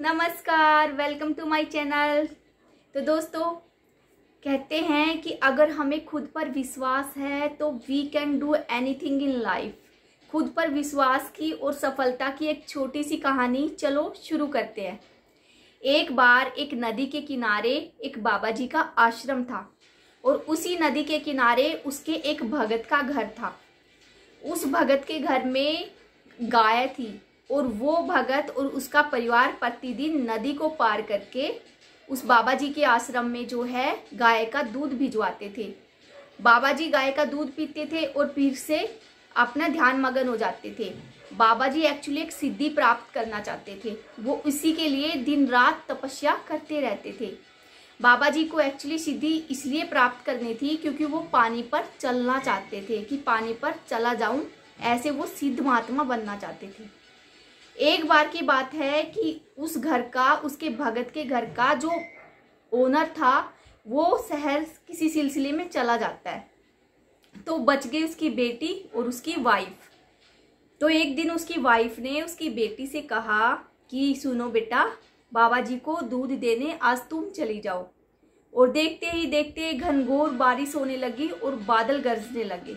नमस्कार, welcome to my channel. तो दोस्तों, कहते हैं कि अगर हमें खुद पर विश्वास है तो we can do anything in life. खुद पर विश्वास की और सफलता की एक छोटी सी कहानी चलो शुरू करते हैं। एक बार एक नदी के किनारे एक बाबा जी का आश्रम था और उसी नदी के किनारे उसके एक भगत का घर था। उस भगत के घर में गाय थी और वो भगत और उसका परिवार प्रतिदिन नदी को पार करके उस बाबा जी के आश्रम में जो है गाय का दूध भिजवाते थे। बाबा जी गाय का दूध पीते थे और फिर से अपना ध्यान मगन हो जाते थे। बाबा जी एक्चुअली एक सिद्धि प्राप्त करना चाहते थे, वो इसी के लिए दिन रात तपस्या करते रहते थे। बाबा जी को एक्चुअली सिद्धि इसलिए प्राप्त करनी थी क्योंकि वो पानी पर चलना चाहते थे कि पानी पर चला जाऊं, ऐसे वो सिद्ध महात्मा बनना चाहते थे। एक बार की बात है कि उस घर का, उसके भगत के घर का जो ओनर था वो शहर किसी सिलसिले में चला जाता है, तो बच गई उसकी बेटी और उसकी वाइफ। तो एक दिन उसकी वाइफ ने उसकी बेटी से कहा कि सुनो बेटा, बाबा जी को दूध देने आज तुम चली जाओ। और देखते ही देखते घनघोर बारिश होने लगी और बादल गरजने लगे।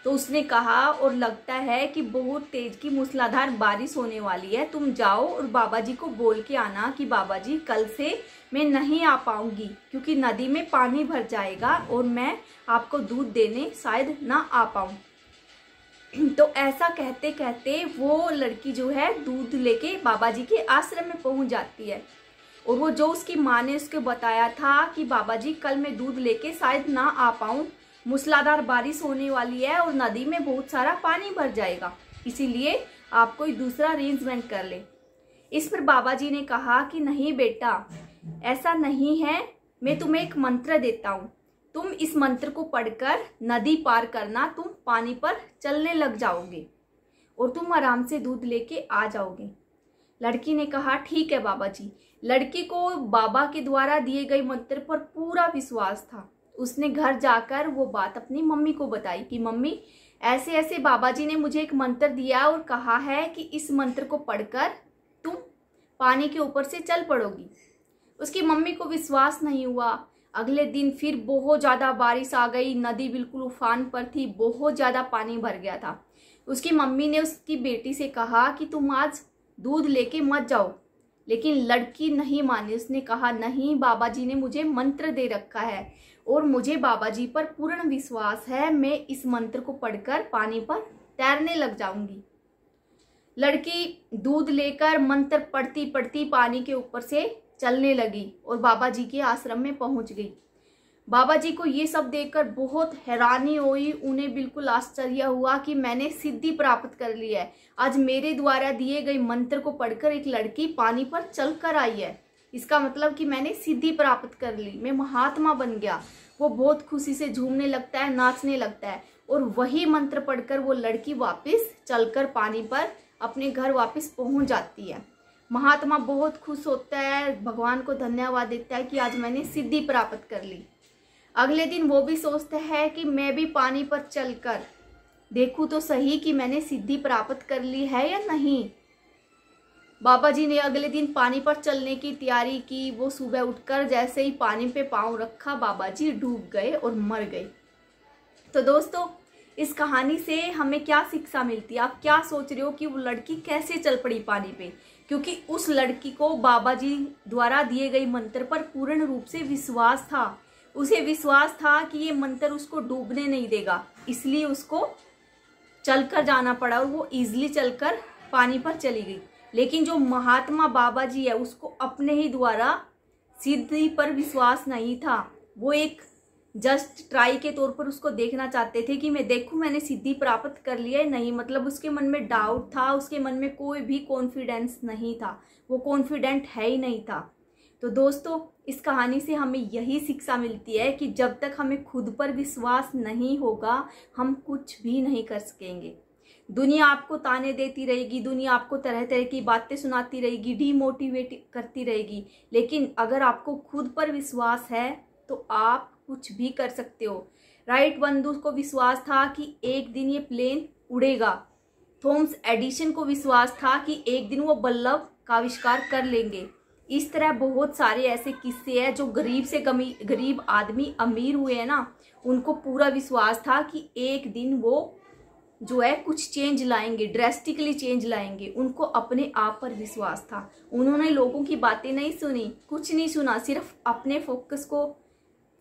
तो उसने कहा और लगता है कि बहुत तेज की मूसलाधार बारिश होने वाली है, तुम जाओ और बाबा जी को बोल के आना कि बाबा जी कल से मैं नहीं आ पाऊंगी क्योंकि नदी में पानी भर जाएगा और मैं आपको दूध देने शायद ना आ पाऊं। तो ऐसा कहते कहते वो लड़की जो है दूध लेके बाबा जी के आश्रम में पहुंच जाती है। और वो जो उसकी माँ ने उसको बताया था कि बाबा जी कल मैं दूध लेके शायद ना आ पाऊं, मूसलाधार बारिश होने वाली है और नदी में बहुत सारा पानी भर जाएगा, इसीलिए आप कोई दूसरा अरेंजमेंट कर ले। इस पर बाबा जी ने कहा कि नहीं बेटा, ऐसा नहीं है, मैं तुम्हें एक मंत्र देता हूँ, तुम इस मंत्र को पढ़कर नदी पार करना, तुम पानी पर चलने लग जाओगे और तुम आराम से दूध लेके आ जाओगे। लड़की ने कहा ठीक है बाबा जी। लड़की को बाबा के द्वारा दिए गए मंत्र पर पूरा विश्वास था। उसने घर जाकर वो बात अपनी मम्मी को बताई कि मम्मी, ऐसे ऐसे बाबा जी ने मुझे एक मंत्र दिया और कहा है कि इस मंत्र को पढ़कर तुम पानी के ऊपर से चल पड़ोगी। उसकी मम्मी को विश्वास नहीं हुआ। अगले दिन फिर बहुत ज़्यादा बारिश आ गई, नदी बिल्कुल उफान पर थी, बहुत ज़्यादा पानी भर गया था। उसकी मम्मी ने उसकी बेटी से कहा कि तुम आज दूध लेके मत जाओ, लेकिन लड़की नहीं मानी। उसने कहा नहीं, बाबा जी ने मुझे मंत्र दे रखा है और मुझे बाबा जी पर पूर्ण विश्वास है, मैं इस मंत्र को पढ़कर पानी पर तैरने लग जाऊंगी। लड़की दूध लेकर मंत्र पढ़ती पढ़ती पानी के ऊपर से चलने लगी और बाबा जी के आश्रम में पहुंच गई। बाबा जी को ये सब देखकर बहुत हैरानी हुई, उन्हें बिल्कुल आश्चर्य हुआ कि मैंने सिद्धि प्राप्त कर ली है। आज मेरे द्वारा दिए गए मंत्र को पढ़कर एक लड़की पानी पर चलकर आई है, इसका मतलब कि मैंने सिद्धि प्राप्त कर ली, मैं महात्मा बन गया। वो बहुत खुशी से झूमने लगता है, नाचने लगता है और वही मंत्र पढ़कर वो लड़की वापस चलकर पानी पर अपने घर वापस पहुंच जाती है। महात्मा बहुत खुश होता है, भगवान को धन्यवाद देता है कि आज मैंने सिद्धि प्राप्त कर ली। अगले दिन वो भी सोचता है कि मैं भी पानी पर चलकर देखूं तो सही कि मैंने सिद्धि प्राप्त कर ली है या नहीं। बाबा जी ने अगले दिन पानी पर चलने की तैयारी की। वो सुबह उठकर जैसे ही पानी पे पाँव रखा, बाबा जी डूब गए और मर गए। तो दोस्तों, इस कहानी से हमें क्या शिक्षा मिलती है? आप क्या सोच रहे हो कि वो लड़की कैसे चल पड़ी पानी पे? क्योंकि उस लड़की को बाबा जी द्वारा दिए गए मंत्र पर पूर्ण रूप से विश्वास था। उसे विश्वास था कि ये मंत्र उसको डूबने नहीं देगा, इसलिए उसको चलकर जाना पड़ा और वो इजीली चलकर पानी पर चली गई। लेकिन जो महात्मा बाबा जी है, उसको अपने ही द्वारा सिद्धि पर विश्वास नहीं था। वो एक जस्ट ट्राई के तौर पर उसको देखना चाहते थे कि मैं देखूं मैंने सिद्धि प्राप्त कर लिया है नहीं, मतलब उसके मन में डाउट था, उसके मन में कोई भी कॉन्फिडेंस नहीं था, वो कॉन्फिडेंट है ही नहीं था। तो दोस्तों, इस कहानी से हमें यही शिक्षा मिलती है कि जब तक हमें खुद पर विश्वास नहीं होगा, हम कुछ भी नहीं कर सकेंगे। दुनिया आपको ताने देती रहेगी, दुनिया आपको तरह तरह की बातें सुनाती रहेगी, डीमोटिवेट करती रहेगी, लेकिन अगर आपको खुद पर विश्वास है तो आप कुछ भी कर सकते हो। राइट बंधु को विश्वास था कि एक दिन ये प्लेन उड़ेगा। थॉमस एडिसन को विश्वास था कि एक दिन वो बल्ब का आविष्कार कर लेंगे। इस तरह बहुत सारे ऐसे किस्से हैं जो गरीब से गरीब आदमी अमीर हुए हैं ना, उनको पूरा विश्वास था कि एक दिन वो जो है कुछ चेंज लाएंगे, ड्रेस्टिकली चेंज लाएंगे। उनको अपने आप पर विश्वास था। उन्होंने लोगों की बातें नहीं सुनी, कुछ नहीं सुना, सिर्फ अपने फोकस को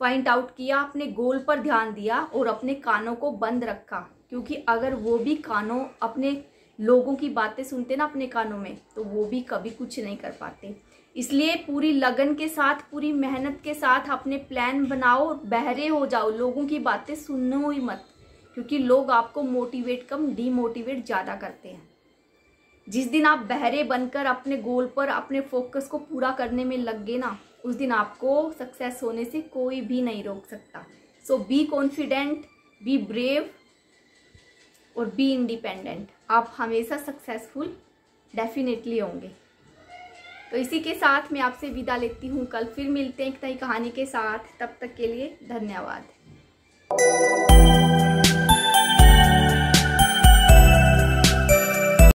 फाइंड आउट किया, अपने गोल पर ध्यान दिया और अपने कानों को बंद रखा। क्योंकि अगर वो भी कानों अपने लोगों की बातें सुनते ना अपने कानों में, तो वो भी कभी कुछ नहीं कर पाते। इसलिए पूरी लगन के साथ, पूरी मेहनत के साथ अपने प्लान बनाओ, बहरे हो जाओ, लोगों की बातें सुनो ही मत, क्योंकि लोग आपको मोटिवेट कम डीमोटिवेट ज़्यादा करते हैं। जिस दिन आप बहरे बनकर अपने गोल पर, अपने फोकस को पूरा करने में लग गए ना, उस दिन आपको सक्सेस होने से कोई भी नहीं रोक सकता। सो बी कॉन्फिडेंट, बी ब्रेव और बी इंडिपेंडेंट। आप हमेशा सक्सेसफुल डेफिनेटली होंगे। तो इसी के साथ मैं आपसे विदा लेती हूँ। कल फिर मिलते हैं एक नई कहानी के साथ। तब तक के लिए धन्यवाद।